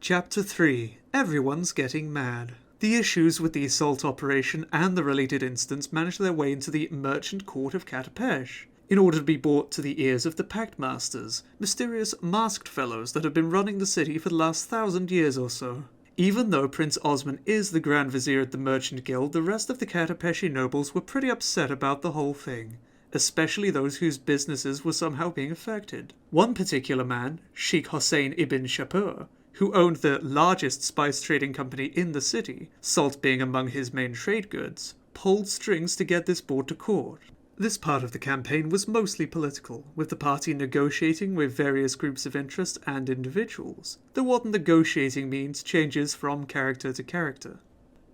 Chapter 3. Everyone's Getting Mad. The issues with the assault operation and the related incidents managed their way into the merchant court of Katapesh, in order to be brought to the ears of the Pact Masters, mysterious masked fellows that have been running the city for the last 1,000 years or so. Even though Prince Osman is the Grand Vizier at the Merchant Guild, the rest of the Katapeshi nobles were pretty upset about the whole thing, especially those whose businesses were somehow being affected. One particular man, Sheikh Hossein ibn Shapur, who owned the largest spice trading company in the city, salt being among his main trade goods, pulled strings to get this brought to court. This part of the campaign was mostly political, with the party negotiating with various groups of interest and individuals, though what negotiating means changes from character to character.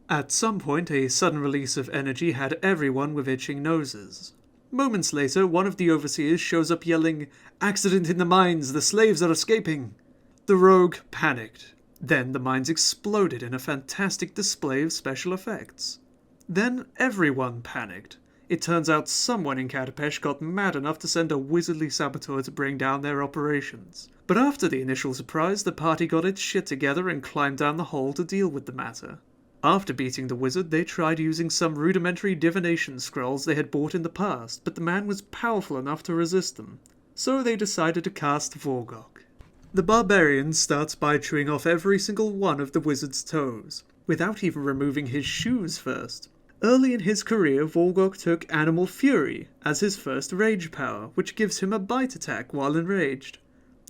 At some point, a sudden release of energy had everyone with itching noses. Moments later, one of the overseers shows up yelling, "Accident in the mines, the slaves are escaping!" The rogue panicked. Then the mines exploded in a fantastic display of special effects. Then everyone panicked. It turns out someone in Katapesh got mad enough to send a wizardly saboteur to bring down their operations. But after the initial surprise, the party got its shit together and climbed down the hole to deal with the matter. After beating the wizard, they tried using some rudimentary divination scrolls they had bought in the past, but the man was powerful enough to resist them. So they decided to cast Vorgok. The barbarian starts by chewing off every single one of the wizard's toes, without even removing his shoes first. Early in his career, Vorgok took Animal Fury as his first rage power, which gives him a bite attack while enraged.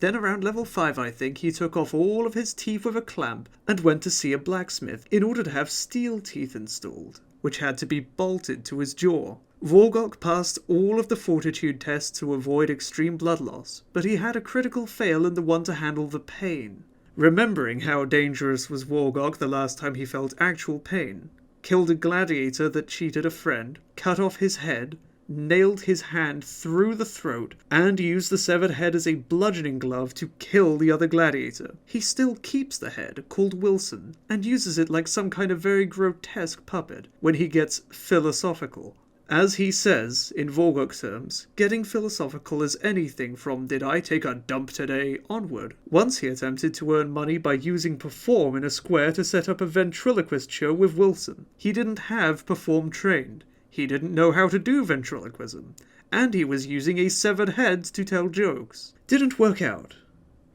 Then around level 5 I think, he took off all of his teeth with a clamp and went to see a blacksmith in order to have steel teeth installed, which had to be bolted to his jaw. Vorgok passed all of the fortitude tests to avoid extreme blood loss, but he had a critical fail in the one to handle the pain. Remembering how dangerous was Vorgok the last time he felt actual pain, killed a gladiator that cheated a friend, cut off his head, nailed his hand through the throat, and used the severed head as a bludgeoning glove to kill the other gladiator. He still keeps the head, called Wilson, and uses it like some kind of very grotesque puppet when he gets philosophical. As he says, in Vorgok terms, getting philosophical is anything from "did I take a dump today" onward. Once he attempted to earn money by using Perform in a square to set up a ventriloquist show with Wilson. He didn't have Perform trained. He didn't know how to do ventriloquism. And he was using a severed head to tell jokes. Didn't work out.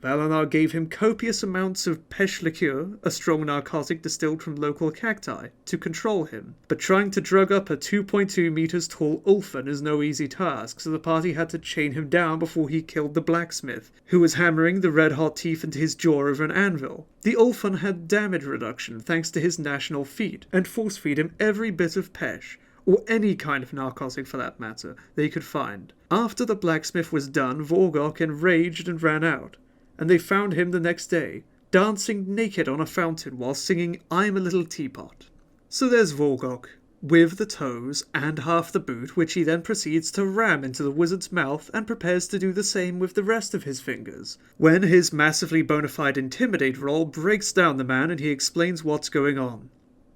Valenar gave him copious amounts of pesh liqueur, a strong narcotic distilled from local cacti, to control him. But trying to drug up a 2.2 meters tall Ulfan is no easy task, so the party had to chain him down before he killed the blacksmith, who was hammering the red-hot teeth into his jaw over an anvil. The Ulfan had damage reduction thanks to his national feat, and force-feed him every bit of pesh, or any kind of narcotic for that matter, they could find. After the blacksmith was done, Vorgok enraged and ran out. And they found him the next day, dancing naked on a fountain while singing "I'm a Little Teapot." So there's Vorgok, with the toes and half the boot, which he then proceeds to ram into the wizard's mouth and prepares to do the same with the rest of his fingers, when his massively bona fide Intimidate roll breaks down the man and he explains what's going on.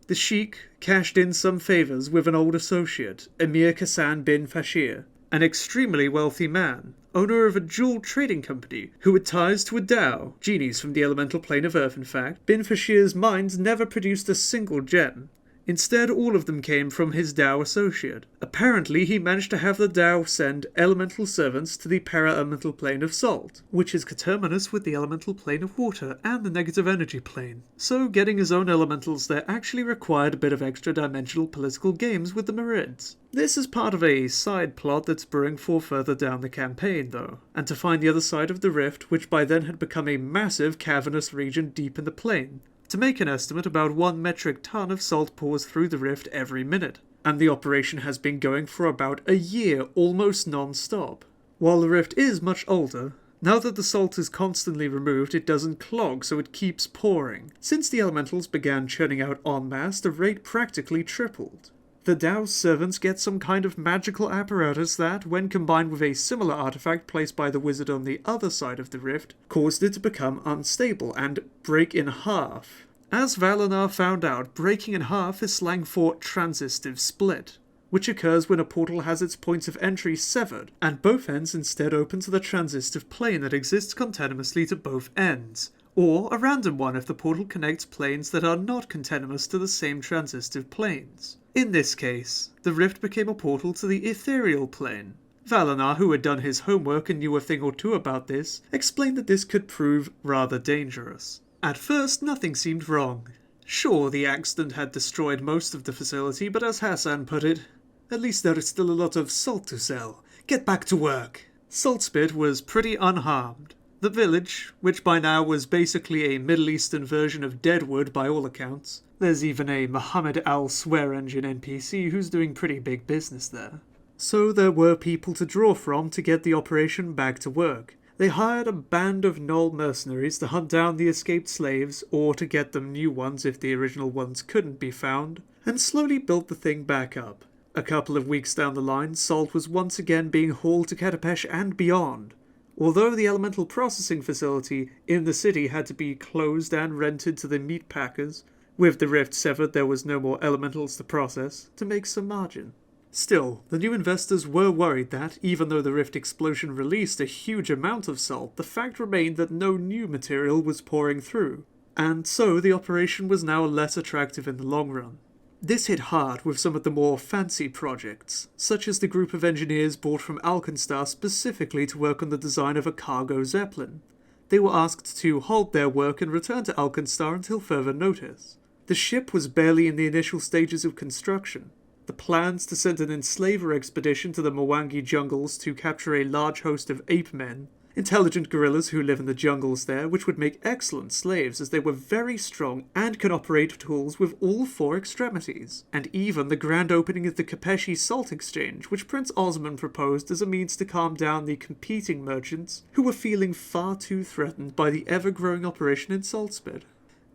The sheik cashed in some favours with an old associate, Emir Kassan bin Fashir, an extremely wealthy man, owner of a jewel trading company, who had ties to a Dao, genies from the elemental plane of Earth in fact. Bin Fashir's mines never produced a single gem. Instead, all of them came from his Dao associate. Apparently, he managed to have the Dao send elemental servants to the para-elemental plane of salt, which is coterminous with the elemental plane of water and the negative energy plane. So getting his own elementals there actually required a bit of extra-dimensional political games with the Marids. This is part of a side plot that's brewing for further down the campaign, though, and to find the other side of the rift, which by then had become a massive cavernous region deep in the plane. To make an estimate, about 1 metric ton of salt pours through the rift every minute, and the operation has been going for about a year, almost non-stop. While the rift is much older, now that the salt is constantly removed, it doesn't clog, so it keeps pouring. Since the elementals began churning out en masse, the rate practically tripled. The Dao's servants get some kind of magical apparatus that, when combined with a similar artifact placed by the wizard on the other side of the rift, caused it to become unstable and break in half. As Valenar found out, breaking in half is slang for transitive split, which occurs when a portal has its points of entry severed, and both ends instead open to the transitive plane that exists continuously to both ends, or a random one if the portal connects planes that are not contenomous to the same transitive planes. In this case, the rift became a portal to the ethereal plane. Valinar, who had done his homework and knew a thing or two about this, explained that this could prove rather dangerous. At first, nothing seemed wrong. Sure, the accident had destroyed most of the facility, but as Hassan put it, at least there is still a lot of salt to sell. Get back to work. Saltspit was pretty unharmed. The village, which by now was basically a Middle Eastern version of Deadwood by all accounts. There's even a Muhammad Al swear engine NPC who's doing pretty big business there. So there were people to draw from to get the operation back to work. They hired a band of Null mercenaries to hunt down the escaped slaves, or to get them new ones if the original ones couldn't be found, and slowly built the thing back up. A couple of weeks down the line, salt was once again being hauled to Katapesh and beyond. Although the elemental processing facility in the city had to be closed and rented to the meat packers, with the rift severed there was no more elementals to process, to make some margin. Still, the new investors were worried that, even though the rift explosion released a huge amount of salt, the fact remained that no new material was pouring through, and so the operation was now less attractive in the long run. This hit hard with some of the more fancy projects, such as the group of engineers brought from Alkenstar specifically to work on the design of a cargo zeppelin. They were asked to halt their work and return to Alkenstar until further notice. The ship was barely in the initial stages of construction. The plans to send an enslaver expedition to the Mwangi jungles to capture a large host of ape men, intelligent gorillas who live in the jungles there, which would make excellent slaves as they were very strong and can operate tools with all four extremities, and even the grand opening of the Kapeshi Salt Exchange, which Prince Osman proposed as a means to calm down the competing merchants who were feeling far too threatened by the ever-growing operation in Saltspit.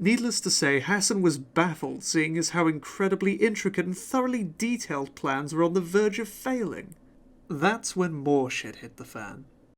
Needless to say, Hassan was baffled seeing as how incredibly intricate and thoroughly detailed plans were on the verge of failing. That's when more shit hit the fan.